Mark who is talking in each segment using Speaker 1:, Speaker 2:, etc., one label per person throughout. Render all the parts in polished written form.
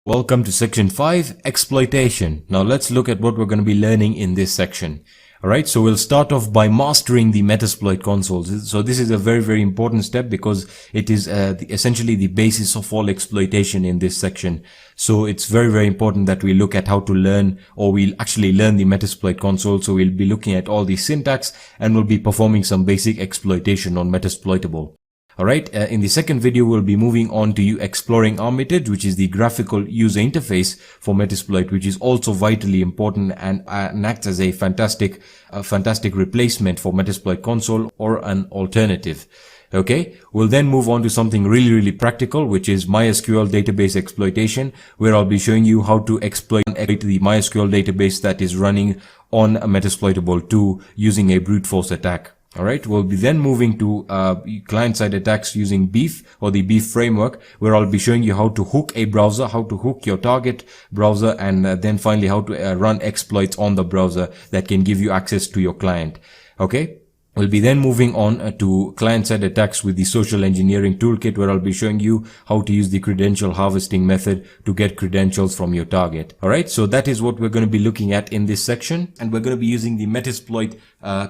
Speaker 1: Welcome to section 5, exploitation. Now let's look at what we're going to be learning in this section. Alright, so we'll start off by mastering the Metasploit console. So this is a very important step because it is essentially the basis of all exploitation in this section. So it's very important that we look at how to learn, or we'll actually learn the Metasploit console. So we'll be looking at all the syntax and we'll be performing some basic exploitation on Metasploitable. Alright, in the second video we'll be moving on to you exploring Armitage, which is the graphical user interface for Metasploit, which is also vitally important and acts as a fantastic replacement for Metasploit console or an alternative. Okay, we'll then move on to something really practical, which is MySQL database exploitation, where I'll be showing you how to exploit the MySQL database that is running on a Metasploitable 2 using a brute force attack. Alright, we'll be then moving to client-side attacks using Beef or the Beef framework, where I'll be showing you how to hook a browser, how to hook your target browser, and then finally how to run exploits on the browser that can give you access to your client. Okay, we'll be then moving on to client-side attacks with the social engineering toolkit, where I'll be showing you how to use the credential harvesting method to get credentials from your target. Alright, so that is what we're going to be looking at in this section, and we're going to be using the Metasploit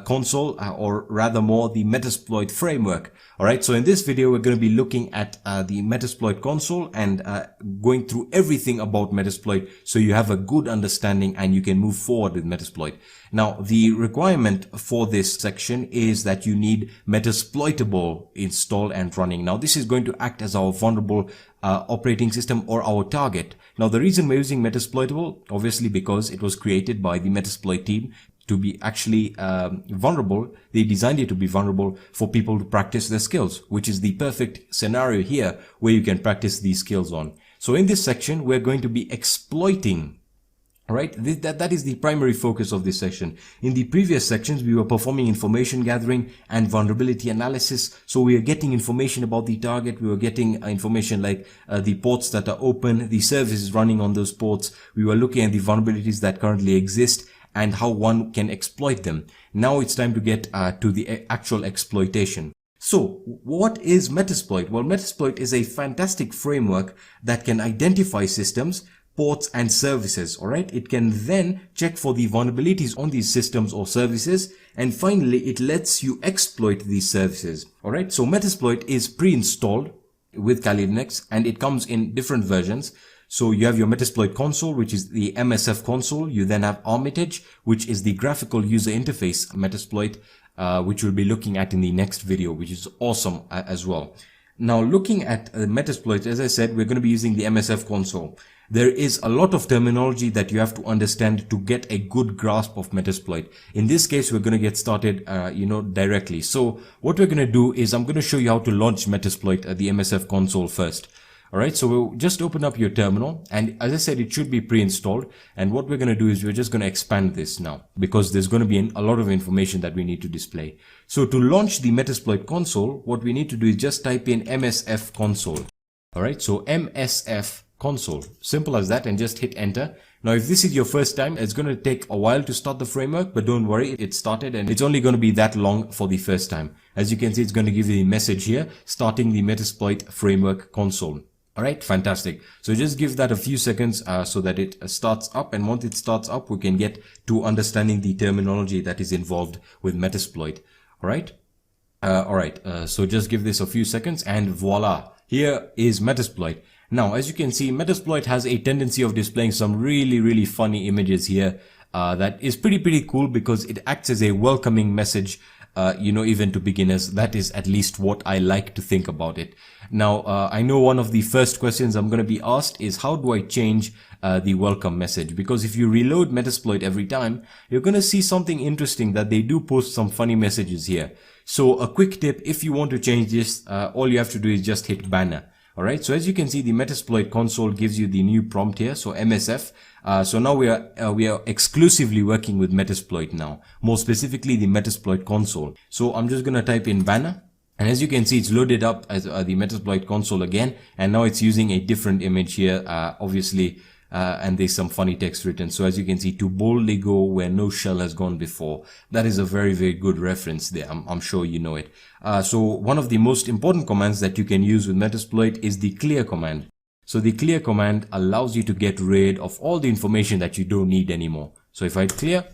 Speaker 1: console, or rather more the Metasploit framework. Alright, so in this video we're going to be looking at the Metasploit console and going through everything about Metasploit so you have a good understanding and you can move forward with Metasploit. Now, the requirement for this section is that you need Metasploitable installed and running. Now, this is going to act as our vulnerable operating system or our target. Now, the reason we're using Metasploitable, obviously because it was created by the Metasploit team to be actually vulnerable. They designed it to be vulnerable for people to practice their skills, which is the perfect scenario here where you can practice these skills on. So in this section, we're going to be exploiting. Alright, that is the primary focus of this section. In the previous sections, we were performing information gathering and vulnerability analysis. So we are getting information about the target. We were getting information like the ports that are open, the services running on those ports. We were looking at the vulnerabilities that currently exist and how one can exploit them. Now it's time to get to the actual exploitation. So what is Metasploit? Well, Metasploit is a fantastic framework that can identify systems, ports and services. Alright, it can then check for the vulnerabilities on these systems or services, and finally it lets you exploit these services. Alright, so Metasploit is pre-installed with Kali Linux and it comes in different versions. So you have your Metasploit console, which is the MSFconsole. You then have Armitage, which is the graphical user interface Metasploit, which we'll be looking at in the next video, which is awesome as well. Now, looking at Metasploit, as I said, we're going to be using the MSFconsole. There is a lot of terminology that you have to understand to get a good grasp of Metasploit. In this case, we're going to get started, directly. So what we're going to do is I'm going to show you how to launch Metasploit at the MSFconsole first. Alright, so we'll just open up your terminal, and as I said, it should be pre-installed, and what we're going to do is we're just going to expand this now because there's going to be a lot of information that we need to display. So to launch the Metasploit console, what we need to do is just type in MSFconsole. Alright, so MSFconsole, simple as that, and just hit enter. Now if this is your first time, it's going to take a while to start the framework, but don't worry, it started and it's only going to be that long for the first time. As you can see, it's going to give you a message here, starting the Metasploit framework console. Alright, fantastic. So just give that a few seconds so that it starts up, and once it starts up, we can get to understanding the terminology that is involved with Metasploit. Alright, so just give this a few seconds and voila, here is Metasploit. Now, as you can see, Metasploit has a tendency of displaying some really funny images here that is pretty cool because it acts as a welcoming message, even to beginners. That is at least what I like to think about it. Now, I know one of the first questions I'm going to be asked is how do I change the welcome message? Because if you reload Metasploit every time, you're going to see something interesting that they do post some funny messages here. So a quick tip, if you want to change this, all you have to do is just hit banner. Alright, so as you can see, the Metasploit console gives you the new prompt here, so MSF. So now we are exclusively working with Metasploit now, more specifically the Metasploit console. So I'm just going to type in banner, and as you can see, it's loaded up as the Metasploit console again, and now it's using a different image here, obviously, and there's some funny text written. So as you can see, to boldly go where no shell has gone before. That is a very good reference there. I'm sure you know it. So one of the most important commands that you can use with Metasploit is the clear command. So the clear command allows you to get rid of all the information that you don't need anymore. So if I hit clear,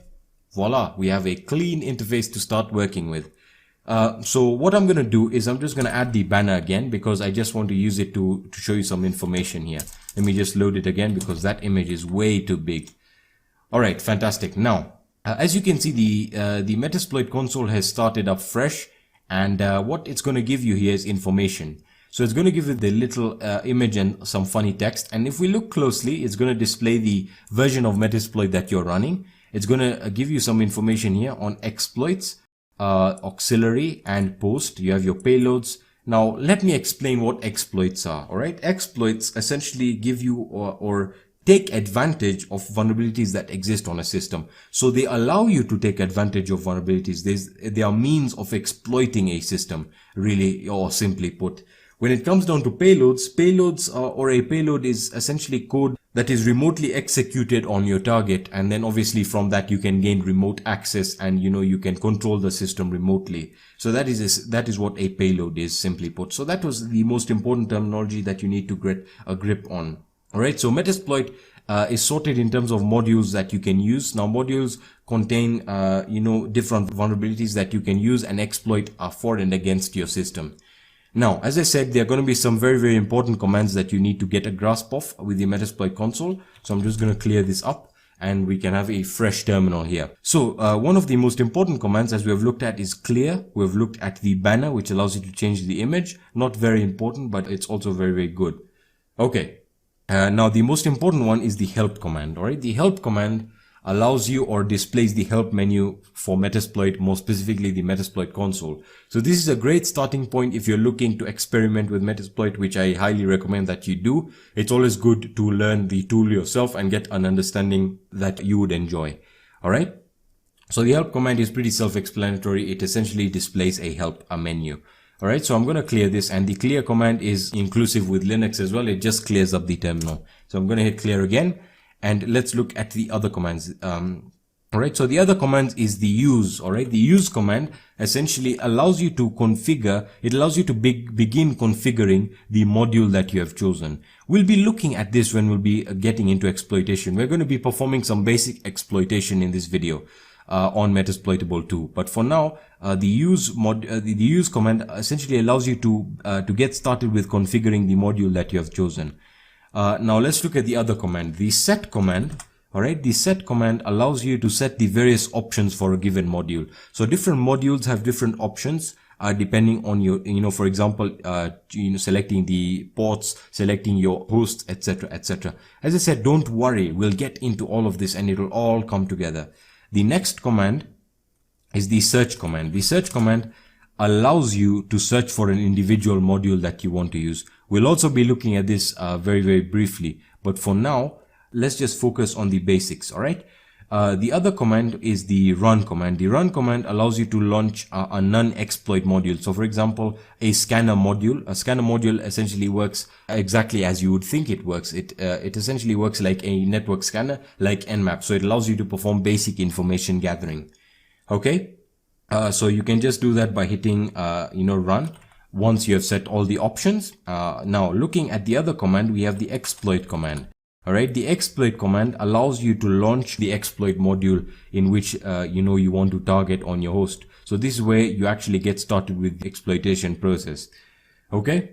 Speaker 1: voila, we have a clean interface to start working with. So what I'm going to do is I'm just going to add the banner again because I just want to use it to show you some information here. Let me just load it again because that image is way too big. All right, fantastic. Now, as you can see, the Metasploit console has started up fresh, and what it's going to give you here is information. So it's going to give you the little image and some funny text. And if we look closely, it's going to display the version of Metasploit that you're running. It's going to give you some information here on exploits, auxiliary, and post. You have your payloads. Now, let me explain what exploits are. All right. Exploits essentially give you or take advantage of vulnerabilities that exist on a system. So they allow you to take advantage of vulnerabilities. They are means of exploiting a system, really, or simply put. When it comes down to payloads, or a payload is essentially code that is remotely executed on your target, and then obviously from that you can gain remote access, and you can control the system remotely. So that is what a payload is, simply put. So that was the most important terminology that you need to get a grip on. All right, so Metasploit is sorted in terms of modules that you can use. Now modules contain different vulnerabilities that you can use and exploit for and against your system. Now, as I said, there are going to be some very, very important commands that you need to get a grasp of with the Metasploit console. So I'm just going to clear this up and we can have a fresh terminal here. So one of the most important commands, as we have looked at, is clear. We've looked at the banner, which allows you to change the image. Not very important, but it's also very, very good. Okay. Now the most important one is the help command. All right. The help command allows you or displays the help menu for Metasploit, more specifically the Metasploit console. So this is a great starting point if you're looking to experiment with Metasploit, which I highly recommend that you do. It's always good to learn the tool yourself and get an understanding that you would enjoy. All right. So the help command is pretty self-explanatory. It essentially displays a menu. All right. So I'm going to clear this, and the clear command is inclusive with Linux as well. It just clears up the terminal. So I'm going to hit clear again. And let's look at the other commands. All right. So the other command is the use. All right. The use command essentially allows you to configure. It allows you to begin configuring the module that you have chosen. We'll be looking at this when we'll be getting into exploitation. We're going to be performing some basic exploitation in this video on Metasploitable 2. But for now, the use command essentially allows you to get started with configuring the module that you have chosen. Now let's look at the other command, the set command. All right, the set command allows you to set the various options for a given module. So different modules have different options depending on your, for example, selecting the ports, selecting your hosts, etc., etc. As I said, don't worry, we'll get into all of this and it will all come together. The next command is the search command. The search command allows you to search for an individual module that you want to use. We'll also be looking at this very, very briefly. But for now, let's just focus on the basics. All right. The other command is the run command. The run command allows you to launch a non-exploit module. So for example, a scanner module. A scanner module essentially works exactly as you would think it works. It essentially works like a network scanner, like Nmap. So it allows you to perform basic information gathering. Okay. So you can just do that by hitting, run once you have set all the options. Now looking at the other command, we have the exploit command. All right. The exploit command allows you to launch the exploit module in which, you want to target on your host. So this is where you actually get started with the exploitation process. Okay.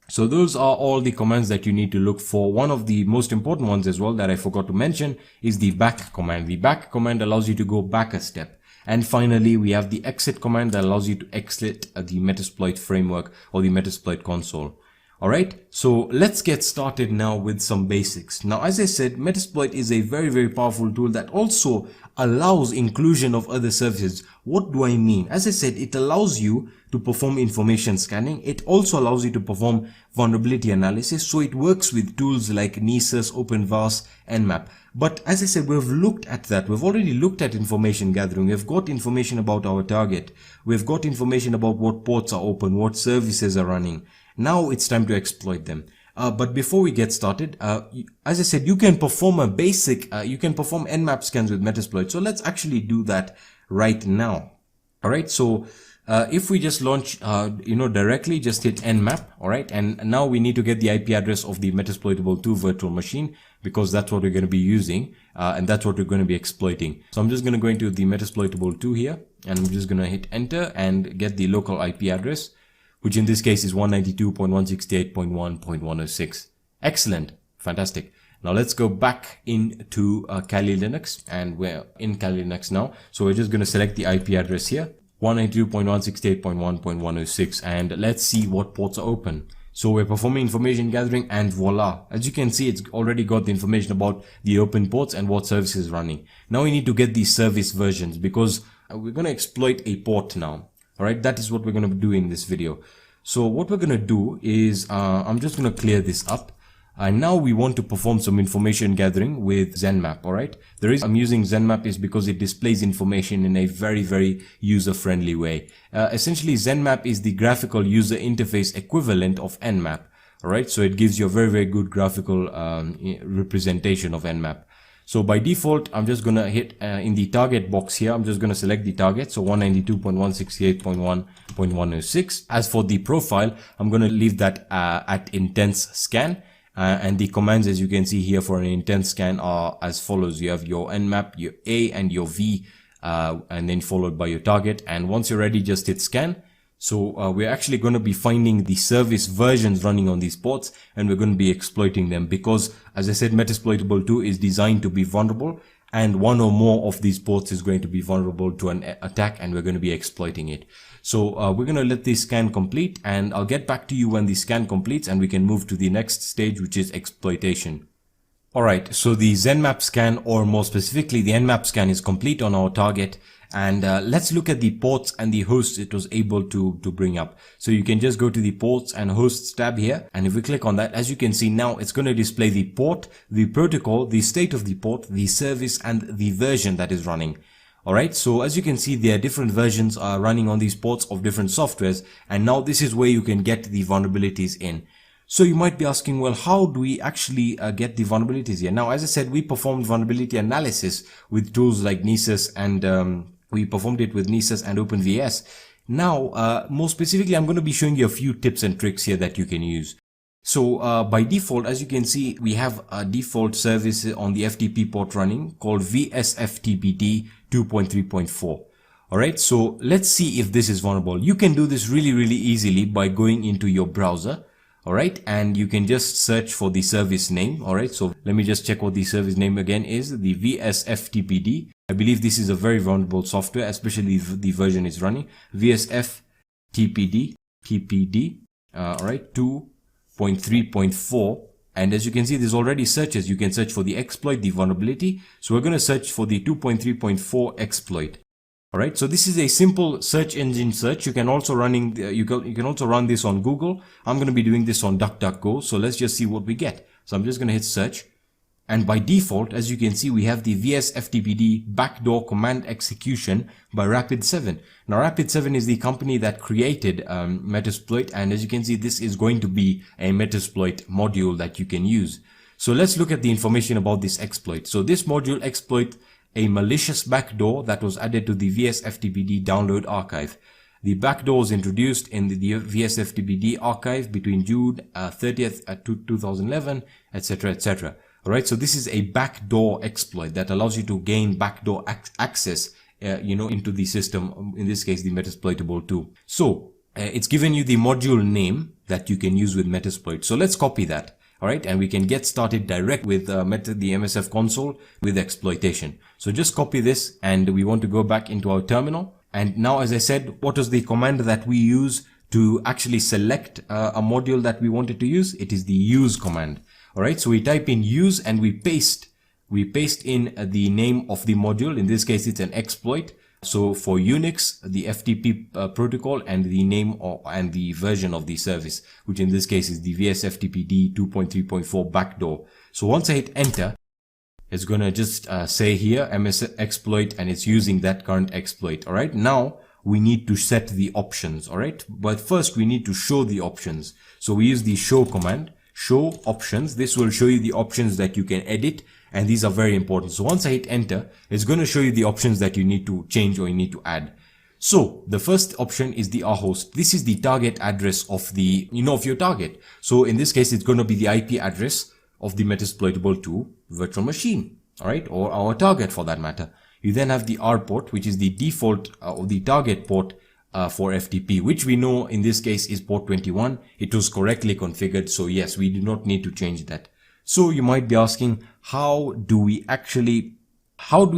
Speaker 1: So those are all the commands that you need to look for. One of the most important ones as well that I forgot to mention is the back command. The back command allows you to go back a step. And finally, we have the exit command that allows you to exit the Metasploit framework or the Metasploit console. All right. So let's get started now with some basics. Now, as I said, Metasploit is a very, very powerful tool that also allows inclusion of other services. What do I mean? As I said, it allows you to perform information scanning. It also allows you to perform vulnerability analysis. So it works with tools like Nessus, OpenVAS, Nmap. But as I said, we've looked at that. We've already looked at information gathering. We've got information about our target. We've got information about what ports are open, what services are running. Now it's time to exploit them. But before we get started, as I said, you can perform you can perform Nmap scans with Metasploit. So let's actually do that right now. All right. So If we just launch, directly, just hit nmap, alright, and now we need to get the IP address of the Metasploitable 2 virtual machine, because that's what we're going to be using, and that's what we're going to be exploiting. So I'm just going to go into the Metasploitable 2 here, and I'm just going to hit enter and get the local IP address, which in this case is 192.168.1.106. Excellent. Fantastic. Now let's go back into Kali Linux, and we're in Kali Linux now. So we're just going to select the IP address here, 192.168.1.106, and let's see what ports are open. So we're performing information gathering, and voila, as you can see, it's already got the information about the open ports and what service is running. Now we need to get these service versions, because we're going to exploit a port now. Alright, that is what we're going to do in this video. So what we're going to do is, I'm just going to clear this up. And now we want to perform some information gathering with ZenMap, alright? The reason I'm using ZenMap is because it displays information in a very, very user-friendly way. Essentially, ZenMap is the graphical user interface equivalent of Nmap, alright? So it gives you a very, very good graphical representation of Nmap. So by default, I'm just going to hit in the target box here, I'm just going to select the target. So 192.168.1.106. As for the profile, I'm going to leave that at intense scan. And the commands, as you can see here, for an intense scan are as follows. You have your nmap, your A and your V, and then followed by your target. And once you're ready, just hit scan. So we're actually going to be finding the service versions running on these ports, and we're going to be exploiting them because, as I said, Metasploitable 2 is designed to be vulnerable, and one or more of these ports is going to be vulnerable to an attack, and we're going to be exploiting it. So we're going to let the scan complete, and I'll get back to you when the scan completes and we can move to the next stage, which is exploitation. Alright, so the ZenMap scan, or more specifically the Nmap scan, is complete on our target, and let's look at the ports and the hosts it was able to bring up. So you can just go to the ports and hosts tab here, and if we click on that, as you can see now, it's going to display the port, the protocol, the state of the port, the service, and the version that is running. Alright, so as you can see, there are different versions running on these ports of different softwares, and now this is where you can get the vulnerabilities in. So you might be asking, well, how do we actually get the vulnerabilities here? Now, as I said, we performed vulnerability analysis with tools like Nessus, and we performed it with Nessus and OpenVS. Now, more specifically, I'm going to be showing you a few tips and tricks here that you can use. So by default, as you can see, we have a default service on the FTP port running called VSFTPD 2.3.4. Alright, so let's see if this is vulnerable. You can do this really, really easily by going into your browser. Alright, and you can just search for the service name. Alright, so let me just check what the service name again is, the VSFTPD. I believe this is a very vulnerable software, especially if the version is running. VSFTPD, alright, 2.3.4. And as you can see, there's already searches. You can search for the exploit, the vulnerability. So we're going to search for the 2.3.4 exploit. Alright, so this is a simple search engine search. You can also you can also run this on Google. I'm going to be doing this on DuckDuckGo. So let's just see what we get. So I'm just going to hit search. And by default, as you can see, we have the VSFTPD backdoor command execution by Rapid7. Now, Rapid7 is the company that created Metasploit. And as you can see, this is going to be a Metasploit module that you can use. So let's look at the information about this exploit. So this module exploit a malicious backdoor that was added to the VSFTPD download archive. The backdoor was introduced in the VSFTPD archive between June 30th 2011, etc., etc. Alright, so this is a backdoor exploit that allows you to gain backdoor access, into the system, in this case, the Metasploitable 2. So, it's given you the module name that you can use with Metasploit. So let's copy that. Alright, and we can get started direct with the MSFconsole with exploitation. So just copy this, and we want to go back into our terminal. And now, as I said, what is the command that we use to actually select a module that we wanted to use? It is the use command. Alright, so we type in use and we paste in the name of the module. In this case, it's an exploit. So for Unix, the FTP protocol, and the name and the version of the service, which in this case is the VSFTPD 2.3.4 backdoor. So once I hit enter, it's going to just say here MS exploit, and it's using that current exploit. All right. Now we need to set the options. All right. But first we need to show the options. So we use the show command, show options. This will show you the options that you can edit. And these are very important. So once I hit enter, it's going to show you the options that you need to change or you need to add. So the first option is the rhost. This is the target address of the, of your target. So in this case, it's going to be the IP address of the Metasploitable 2 virtual machine, all right, or our target for that matter. You then have the R port, which is the default or the target port for FTP, which we know in this case is port 21. It was correctly configured. So yes, we do not need to change that. So you might be asking, how do we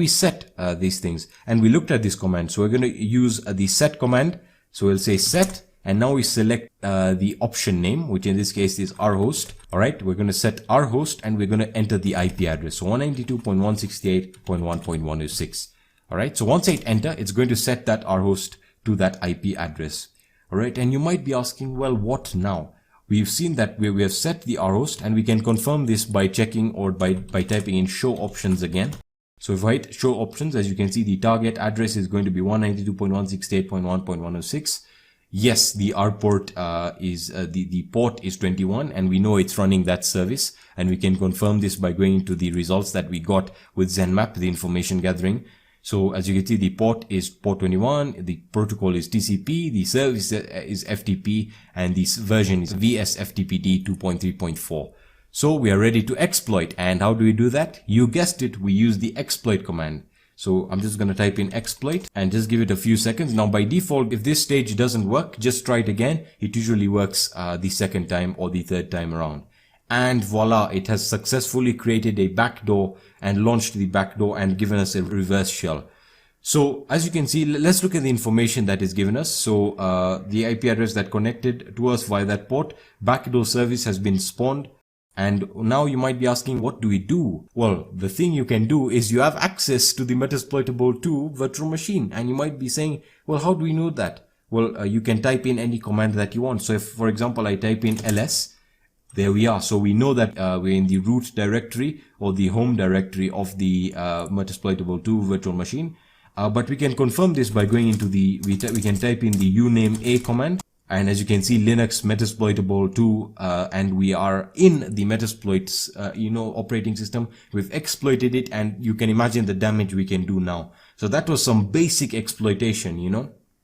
Speaker 1: set these things? And we looked at this command. So we're going to use the set command. So we'll say set, and now we select the option name, which in this case is rhost. All right, we're going to set rhost and we're going to enter the IP address. So 192.168.1.106. All right, so once I hit enter, it's going to set that rhost to that IP address. All right, and you might be asking, well, what now? We've seen that we have set the rhost, and we can confirm this by checking or by typing in show options again. So if I hit show options, as you can see, the target address is going to be 192.168.1.106. Yes, the R port the port is 21, and we know it's running that service, and we can confirm this by going into the results that we got with ZenMap, the information gathering. So as you can see, the port is port 21, the protocol is TCP, the service is FTP, and this version is VSFTPD 2.3.4. So we are ready to exploit. And how do we do that? You guessed it, we use the exploit command. So I'm just going to type in exploit and just give it a few seconds. Now by default, if this stage doesn't work, just try it again. It usually works the second time or the third time around. And voila, it has successfully created a backdoor and launched the backdoor and given us a reverse shell. So as you can see, let's look at the information that is given us. So the IP address that connected to us via that port, backdoor service has been spawned. And now you might be asking, what do we do? Well, the thing you can do is you have access to the Metasploitable 2 virtual machine. And you might be saying, well, how do we know that? Well, you can type in any command that you want. So if, for example, I type in ls, there we are. So we know that we're in the root directory or the home directory of the Metasploitable 2 virtual machine. But we can confirm this by going into the, we can type in the uname a command. And as you can see, Linux Metasploitable 2, and we are in the Metasploit's, operating system. We've exploited it, and you can imagine the damage we can do now. So that was some basic exploitation,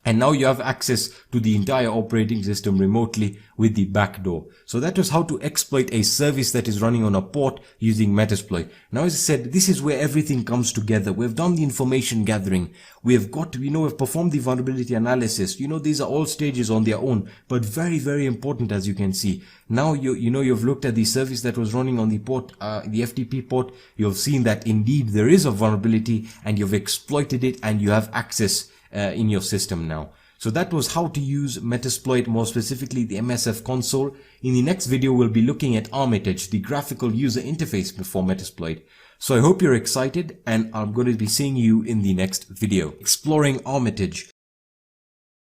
Speaker 1: And now you have access to the entire operating system remotely with the backdoor. So that was how to exploit a service that is running on a port using Metasploit. Now, as I said, this is where everything comes together. We've done the information gathering. We've performed the vulnerability analysis. These are all stages on their own, but very, very important, as you can see. Now, you've looked at the service that was running on the port, the FTP port. You've seen that indeed there is a vulnerability, and you've exploited it, and you have access in your system now. So that was how to use Metasploit, more specifically the MSFconsole. In the next video, we'll be looking at Armitage, the graphical user interface for Metasploit. So I hope you're excited, and I'm going to be seeing you in the next video. Exploring Armitage.